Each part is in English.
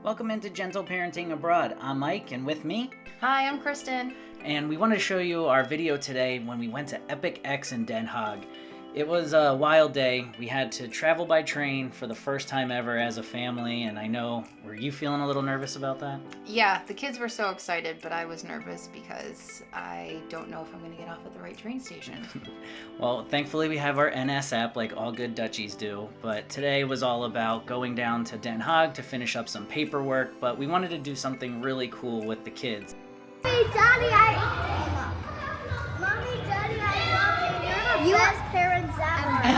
Welcome into Gentle Parenting Abroad. I'm Mike, and with me... Hi, I'm Kristen. And we want to show you our video today when we went to EPiCX in Den Haag. It was a wild day. We had to travel by train for the first time ever as a family, and I know, were you feeling a little nervous about that? Yeah, the kids were so excited, but I was nervous because I don't know if I'm going to get off at the right train station. Well, thankfully we have our NS app like all good Dutchies do, but today was all about going down to Den Haag to finish up some paperwork, but we wanted to do something really cool with the kids. Hey, Daddy, Mommy, Daddy, I love you. You're the best parents ever.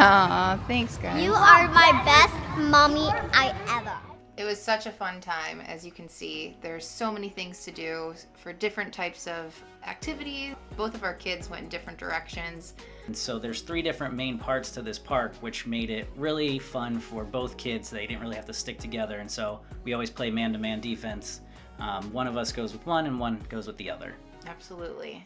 Aw, thanks, guys. You are my best mommy I ever. It was such a fun time, as you can see. There's so many things to do for different types of activities. Both of our kids went in different directions. And so there's 3 different main parts to this park, which made it really fun for both kids. They didn't really have to stick together, and so we always play man-to-man defense. One of us goes with one and one goes with the other. Absolutely.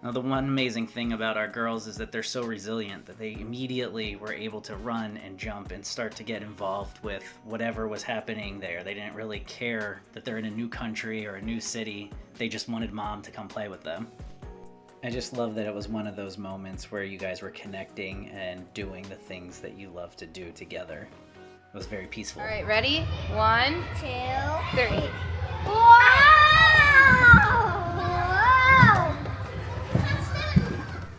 Now, the one amazing thing about our girls is that they're so resilient that they immediately were able to run and jump and start to get involved with whatever was happening there. They didn't really care that they're in a new country or a new city. They just wanted mom to come play with them. I just love that it was one of those moments where you guys were connecting and doing the things that you love to do together. It was very peaceful. All right, ready? 1, 2, 3. Wow!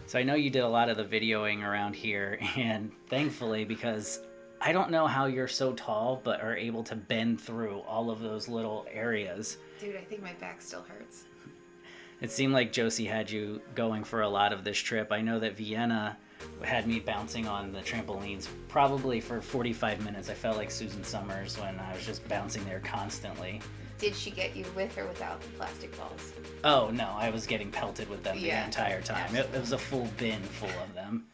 So I know you did a lot of the videoing around here, and thankfully, because I don't know how you're so tall, but are able to bend through all of those little areas. Dude, I think my back still hurts. It seemed like Josie had you going for a lot of this trip. I know that Vienna had me bouncing on the trampolines probably for 45 minutes. I felt like Susan Summers when I was just bouncing there constantly. Did she get you with or without the plastic balls? Oh no, I was getting pelted with them the entire time. It was a full bin full of them.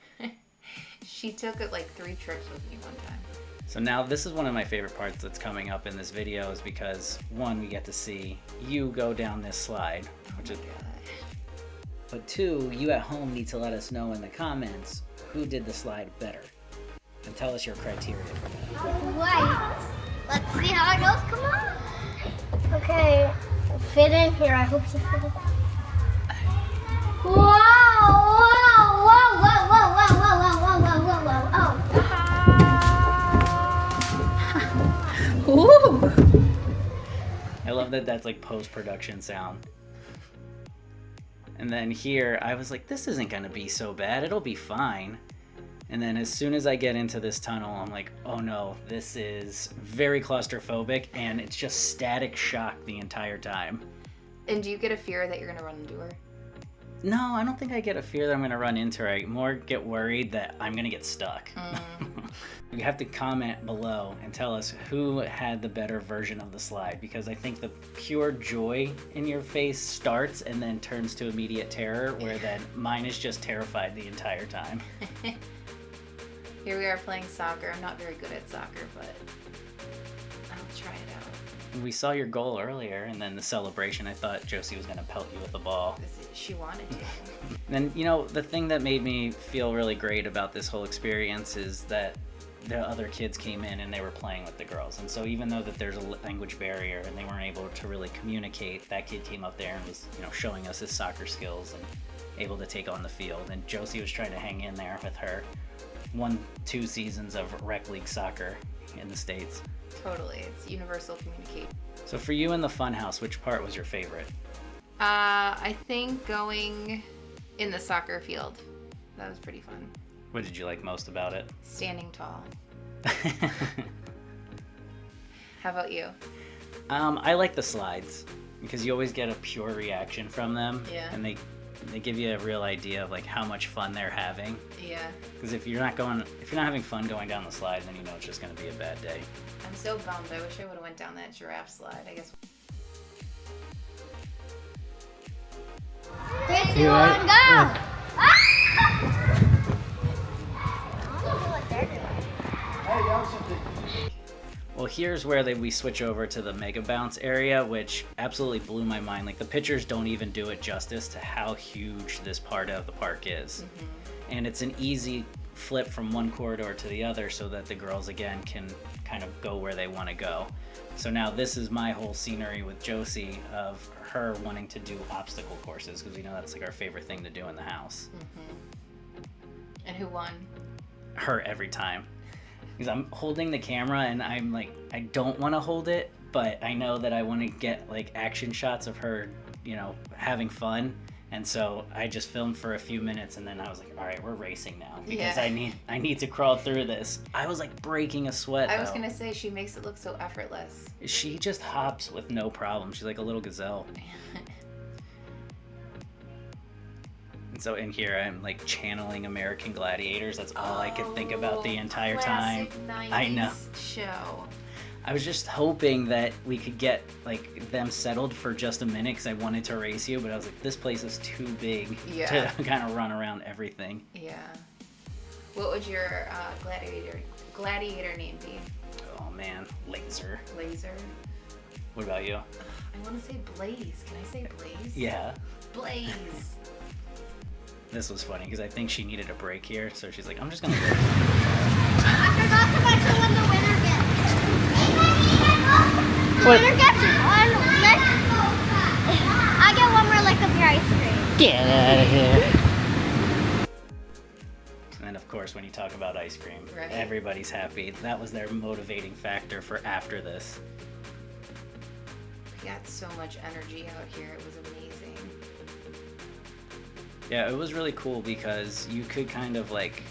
She took it like 3 trips with me one time. So now this is one of my favorite parts that's coming up in this video, is because 1, we get to see you go down this slide, which is, but 2, you at home need to let us know in the comments who did the slide better, and tell us your criteria for that. Wait, let's see how it goes. Come on. Okay, fit in here. I hope to fit in. Whoa! Whoa! Whoa! Whoa! Whoa! Whoa! Whoa! Whoa! Whoa! Whoa! Oh! Ooh! I love that that's like post-production sound. And then here, I was like, this isn't gonna be so bad, it'll be fine. And then as soon as I get into this tunnel, I'm like, oh no, this is very claustrophobic, and it's just static shock the entire time. And do you get a fear that you're going to run into her? No, I don't think I get a fear that I'm gonna run into her. I more get worried that I'm gonna get stuck. You have to comment below and tell us who had the better version of the slide, because I think the pure joy in your face starts and then turns to immediate terror, where then mine is just terrified the entire time. Here we are playing soccer. I'm not very good at soccer, but I'll try it out. We saw your goal earlier, and then the celebration, I thought Josie was gonna pelt you with the ball. She wanted to. And you know, the thing that made me feel really great about this whole experience is that the other kids came in and they were playing with the girls. And so even though that there's a language barrier and they weren't able to really communicate, that kid came up there and was, you know, showing us his soccer skills and able to take on the field. And Josie was trying to hang in there with her 1-2 seasons of rec league soccer in the States. Totally. It's universal communication. So for you in the funhouse, which part was your favorite? I think going in the soccer field. That was pretty fun. What did you like most about it? Standing tall. How about you? I like the slides because you always get a pure reaction from them. Yeah. And they give you a real idea of like how much fun they're having. Yeah. Because if you're not having fun going down the slide, then you know it's just going to be a bad day. I'm so bummed. I wish I would have went down that giraffe slide. I guess. 3, 2, 1, go! Well, here's where we switch over to the Mega Bounce area, which absolutely blew my mind. Like, the pictures don't even do it justice to how huge this part of the park is. And it's an easy flip from one corridor to the other so that the girls again can kind of go where they want to go. So now this is my whole scenery with Josie of her wanting to do obstacle courses, because we know that's like our favorite thing to do in the house. And who won? Her every time. Because I'm holding the camera and I'm like, I don't want to hold it, but I know that I want to get like action shots of her, you know, having fun. And so I just filmed for a few minutes and then I was like, all right, we're racing now because I need to crawl through this. I was like breaking a sweat. I was going to say, she makes it look so effortless. She just hops with no problem. She's like a little gazelle. And so in here, I'm like channeling American Gladiators. That's all I could think about the entire time. 90s I know. Show. I was just hoping that we could get like them settled for just a minute because I wanted to race you, but I was like, this place is too big to kind of run around everything. Yeah. What would your gladiator name be? Oh man, Laser. Laser. What about you? I want to say Blaze. Can I say Blaze? Yeah. Blaze. This was funny because I think she needed a break here, so she's like, I'm just gonna go. I forgot to mention when the winner gets. The What? winner gets one lick. I get one more lick of your ice cream. Get out of here. And then of course when you talk about ice cream, everybody's happy. That was their motivating factor for after this. We got so much energy out here. It was amazing. Yeah, it was really cool because you could kind of like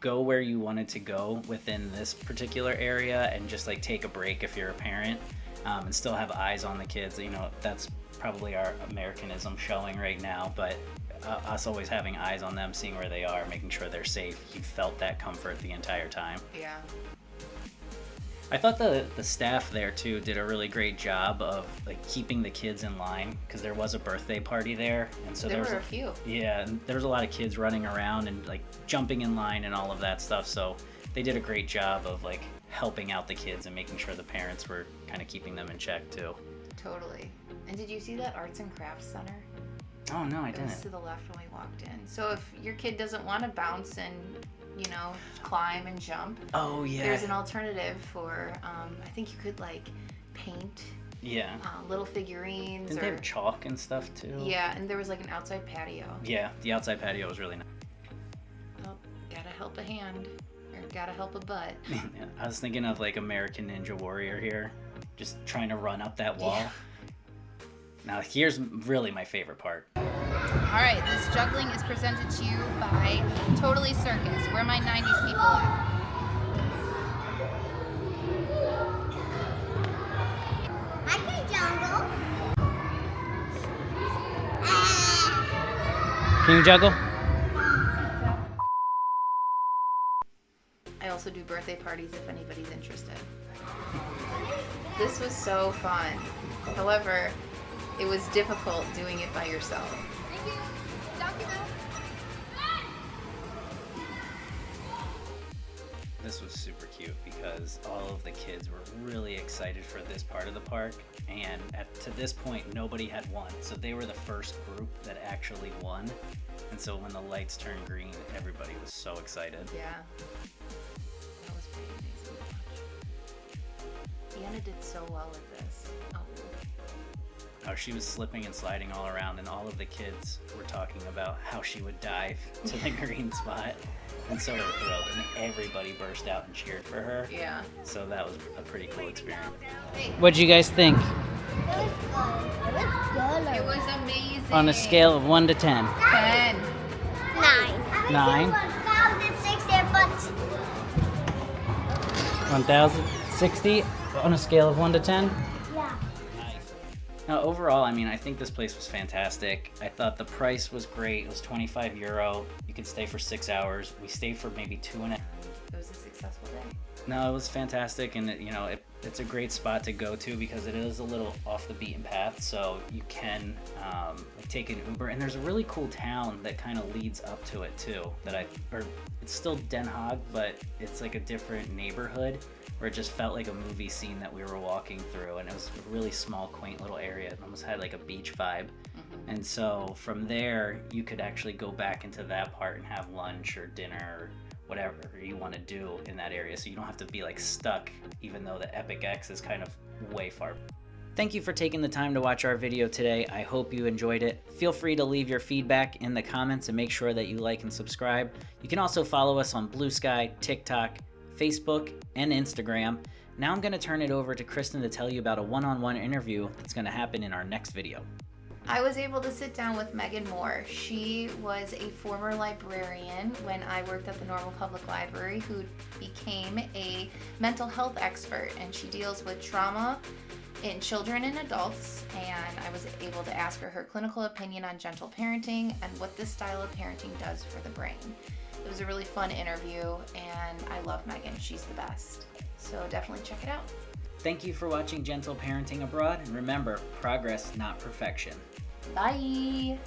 go where you wanted to go within this particular area and just like take a break if you're a parent, and still have eyes on the kids. You know, that's probably our Americanism showing right now, but us always having eyes on them, seeing where they are, making sure they're safe. You felt that comfort the entire time. Yeah. I thought the staff there too did a really great job of like keeping the kids in line because there was a birthday party there, and so there were a few. Yeah, and there was a lot of kids running around and like jumping in line and all of that stuff. So they did a great job of like helping out the kids and making sure the parents were kind of keeping them in check too. Totally. And did you see that arts and crafts center? Oh no, I It was didn't. to the left when we walked in. So if your kid doesn't want to bounce and, you know, climb and jump, Oh yeah. there's an alternative for, I think you could like paint Yeah. little figurines. Didn't they have chalk and stuff too? Yeah, and there was like an outside patio. Yeah, the outside patio was really nice. Well, gotta help a hand, or gotta help a butt. Yeah, I was thinking of like American Ninja Warrior here, just trying to run up that wall. Yeah. Now here's really my favorite part. All right, this juggling is presented to you by Totally Circus. Where my 90s people at? I can jungle. Can you juggle? I also do birthday parties if anybody's interested. This was so fun. However, it was difficult doing it by yourself. Thank you. Donkey Bell. This was super cute because all of the kids were really excited for this part of the park, and to this point nobody had won, so they were the first group that actually won. And so when the lights turned green, everybody was so excited. Yeah. That was pretty amazing to watch. Deanna did so well with this. How she was slipping and sliding all around, and all of the kids were talking about how she would dive to the green spot, and so they were thrilled, and everybody burst out and cheered for her. Yeah. So that was a pretty cool experience. Hey. What'd you guys think? It was good. It was good. It was amazing. On a scale of 1 to 10. 10. 9. 9? 1060 on a scale of 1 to 10? Yeah. Now, overall, I mean, I think this place was fantastic. I thought the price was great. It was €25. You could stay for 6 hours. We stayed for maybe 2.5. It was a successful day. No, it was fantastic, and it's a great spot to go to because it is a little off the beaten path, so you can take an Uber, and there's a really cool town that kind of leads up to it too. It's still Den Haag, but it's like a different neighborhood where it just felt like a movie scene that we were walking through, and it was a really small, quaint little area. It almost had like a beach vibe. And so from there, you could actually go back into that part and have lunch or dinner or whatever you want to do in that area, so you don't have to be like stuck, even though the EPiCX is kind of way far. Thank you for taking the time to watch our video today. I hope you enjoyed it. Feel free to leave your feedback in the comments and make sure that you like and subscribe. You can also follow us on Blue Sky, TikTok, Facebook, and Instagram. Now I'm going to turn it over to Kristen to tell you about a one-on-one interview that's going to happen in our next video. I was able to sit down with Meghan Moore. She was a former librarian when I worked at the Normal Public Library who became a mental health expert, and she deals with trauma in children and adults, and I was able to ask her clinical opinion on gentle parenting and what this style of parenting does for the brain. It was a really fun interview, and I love Meghan. She's the best. So definitely check it out. Thank you for watching Gentle Parenting Abroad, and remember, progress, not perfection. Bye!